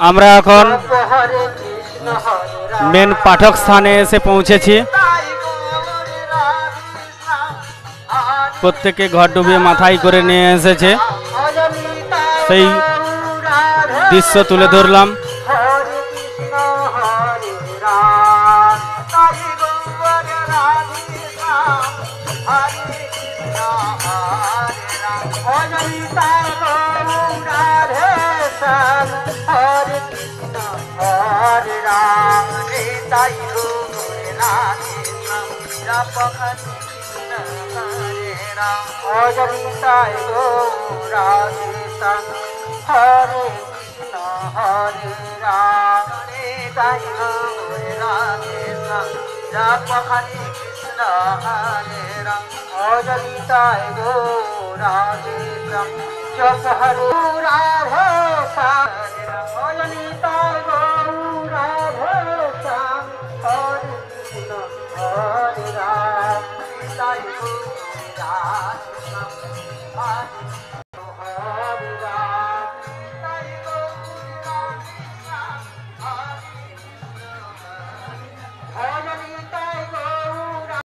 আমরা এখন মেন পাঠক স্থানে এসে পৌঁছেছি। প্রত্যেকে ঘর ডুবিয়ে মাথায় করে নিয়ে এসেছে, সেই দৃশ্য তুলে ধরলাম। অজনিতায় রাধে শ্যাম হরে কৃষ্ণ হরে রাম তাই রাধে শ্যাম জপ হরে কৃষ্ণ হরে রাম অজনিতায় রাধে শ্যাম জপ হরে রাধে শ্যাম অজনিতায় রাধে শ্যাম হরে কৃষ্ণ হরে রাম তাই রাধে শ্যাম